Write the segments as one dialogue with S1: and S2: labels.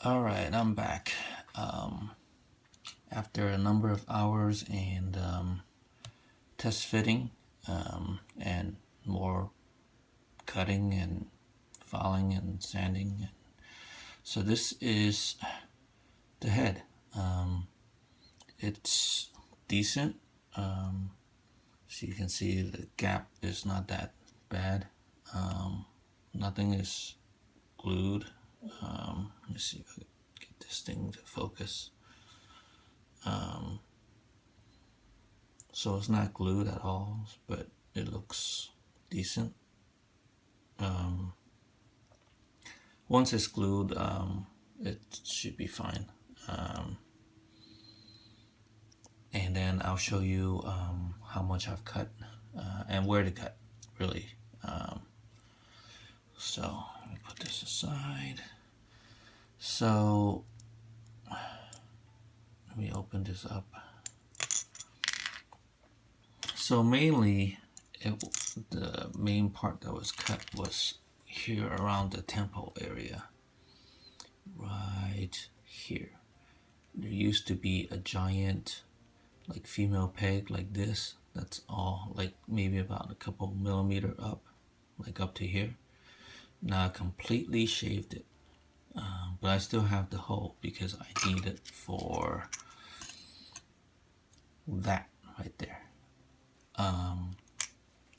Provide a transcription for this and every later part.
S1: Alright, I'm back. After a number of hours and test fitting and more cutting and filing and sanding. So this is the head. It's decent. So you can see the gap is not that bad. Nothing is glued. Let me see if I can get this thing to focus. So it's not glued at all, but it looks decent. Once it's glued, it should be fine. And then I'll show you how much I've cut and where to cut, really. So let me put this aside. So let me open this up. So mainly, the main part that was cut was here around the temple area, right here. There used to be a giant, like female peg like this. That's all, like maybe about a couple millimeter up, like up to here. Now I completely shaved it, but I still have the hole because I need it for that right there.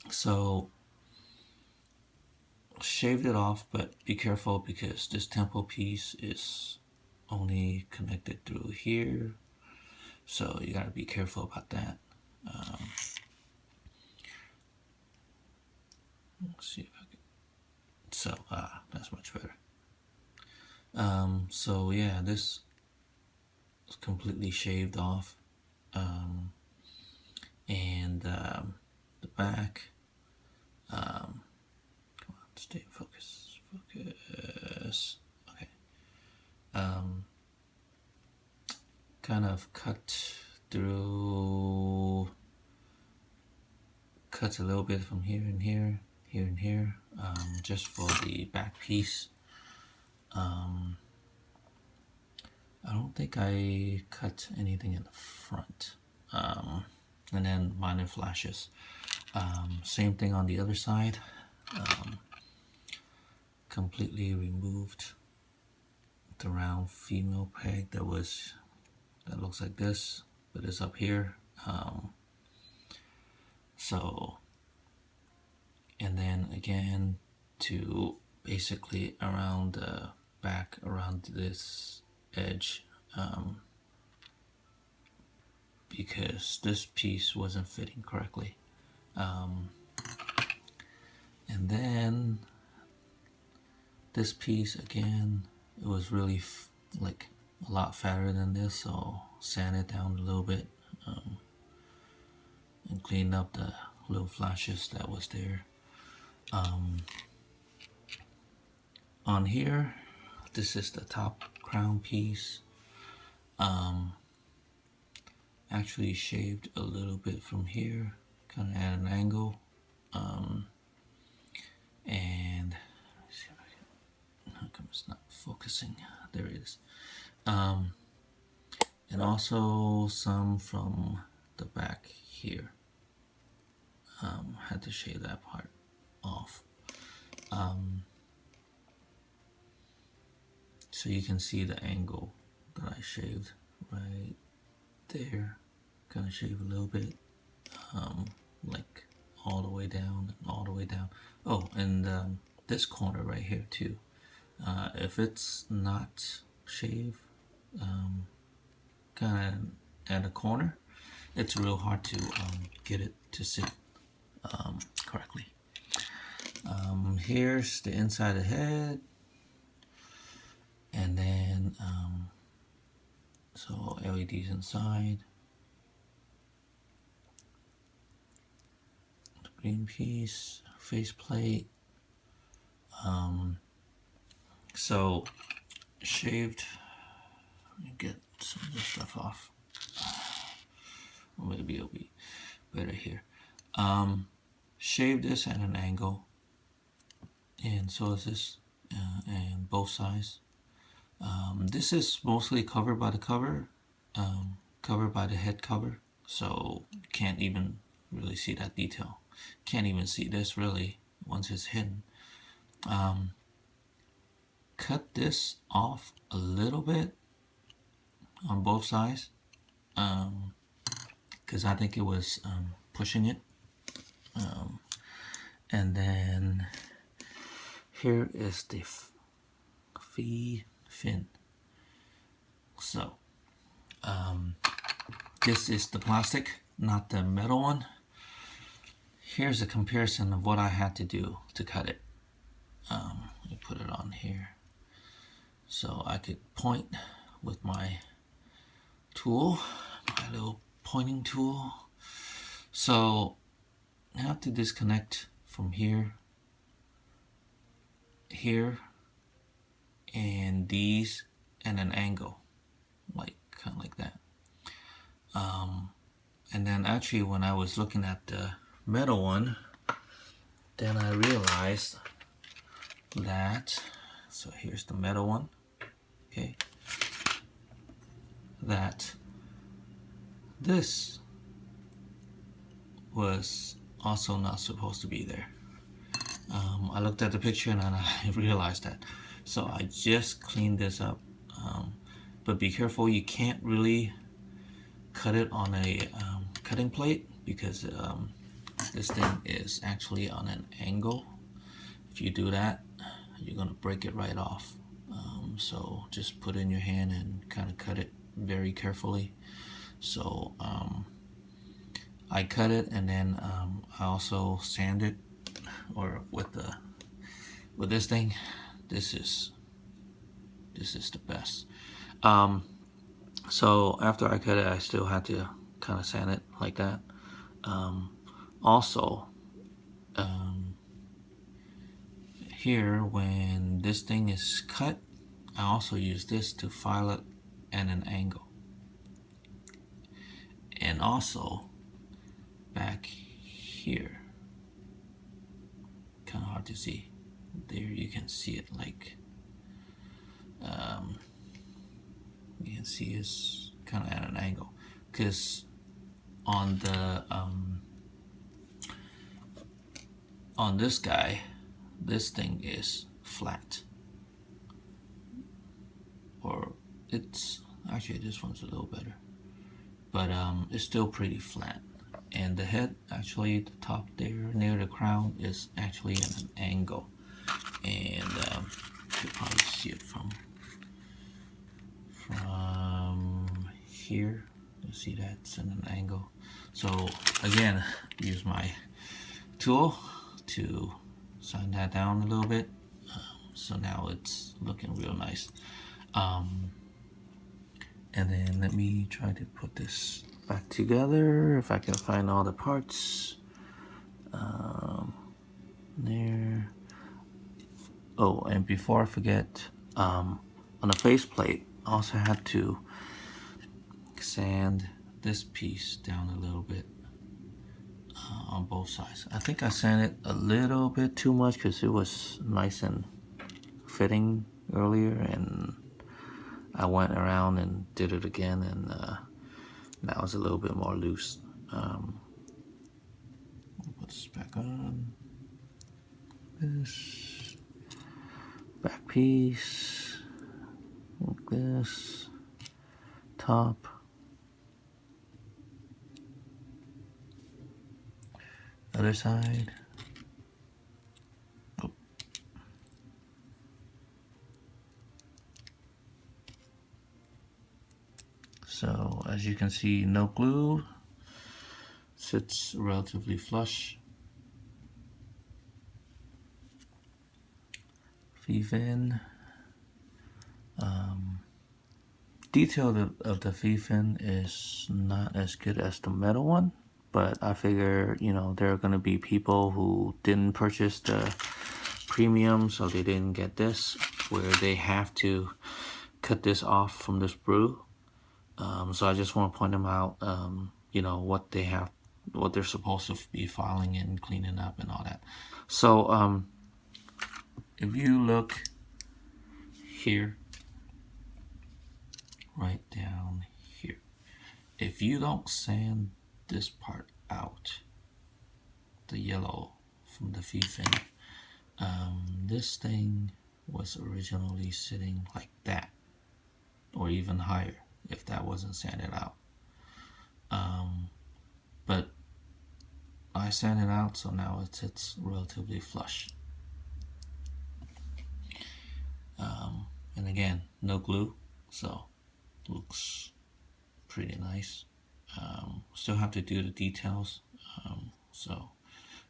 S1: So shaved it off, but be careful because this temple piece is only connected through here, so you gotta be careful about that. Let's see if I can. So that's much better. So yeah, this is completely shaved off, and the back. Come on, stay in focus. Focus. Okay. Kind of cut through. Cuts a little bit from here and here, here and here, just for the back piece. I don't think I cut anything in the front. And then minor flashes. Same thing on the other side. Completely removed the round female peg that looks like this, but it's up here. So, and then again to basically around the back, around this edge, because this piece wasn't fitting correctly. And then this piece again, it was really like a lot fatter than this, so sand it down a little bit and cleaned up the little flashes that was there. On here, this is the top crown piece. Actually shaved a little bit from here, kind of at an angle. And let's see if I can, how come it's not focusing? There it is. And also some from the back here. Had to shave that part off. So you can see the angle that I shaved right there. Kind of shave a little bit, like all the way down and all the way down. Oh, and this corner right here too. If it's not shaved, kind of at a corner, it's real hard to get it to sit correctly. Here's the inside of the head, and then so LEDs inside, the green piece, faceplate. So shaved. Let me get some of this stuff off. Or maybe it'll be better here. Shave this at an angle, and so is this, and both sides. This is mostly covered by the cover, covered by the head cover, so you can't even really see that detail. Can't even see this really once it's hidden. Cut this off a little bit on both sides, because I think it was pushing it. And then here is the fin. So this is the plastic, not the metal one. Here's a comparison of what I had to do to cut it. Let me put it on here so I could point with my tool, my little pointing tool. So I have to disconnect from here, and these, and an angle, like kind of like that. And then actually when I was looking at the metal one, then I realized that, so here's the metal one, okay, that this was also not supposed to be there. I looked at the picture and I realized that. So I just cleaned this up. But be careful, you can't really cut it on a cutting plate because this thing is actually on an angle. If you do that, you're gonna break it right off. So just put it in your hand and kind of cut it very carefully. So I cut it, and then I also sand it, or with this thing. This is the best. So after I cut it, I still had to kind of sand it like that. Also, here when this thing is cut, I also use this to file it at an angle. And also back here, kind of hard to see. There you can see it, like you can see it's kind of at an angle, because on the on this guy, this thing is flat, or it's actually, this one's a little better, but it's still pretty flat. And the head, actually the top there near the crown, is actually at an angle. And you could probably see it from here. You see that's at an angle. So again, use my tool to sand that down a little bit. So now it's looking real nice. And then let me try to put this back together if I can find all the parts. There. Oh, and before I forget, on the faceplate, I also had to sand this piece down a little bit on both sides. I think I sanded a little bit too much because it was nice and fitting earlier, and I went around and did it again, and now it's a little bit more loose. I'll put this back on. This back piece, like this, top, other side. Oh. So as you can see, no glue, sits relatively flush. V-fin. Detail of the V-fin is not as good as the metal one, but I figure, you know, there are going to be people who didn't purchase the premium, so they didn't get this, where they have to cut this off from the sprue. So I just want to point them out, you know, what they're supposed to be filing and cleaning up and all that. So if you look here, right down here. If you don't sand this part out, the yellow from the feed fin, this thing was originally sitting like that, or even higher if that wasn't sanded out. But I sanded out, so now it sits relatively flush. And again, no glue, so looks pretty nice. Still have to do the details, so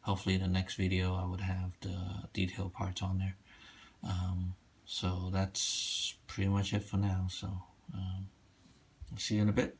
S1: hopefully the next video I would have the detail parts on there. So that's pretty much it for now, so I'll see you in a bit.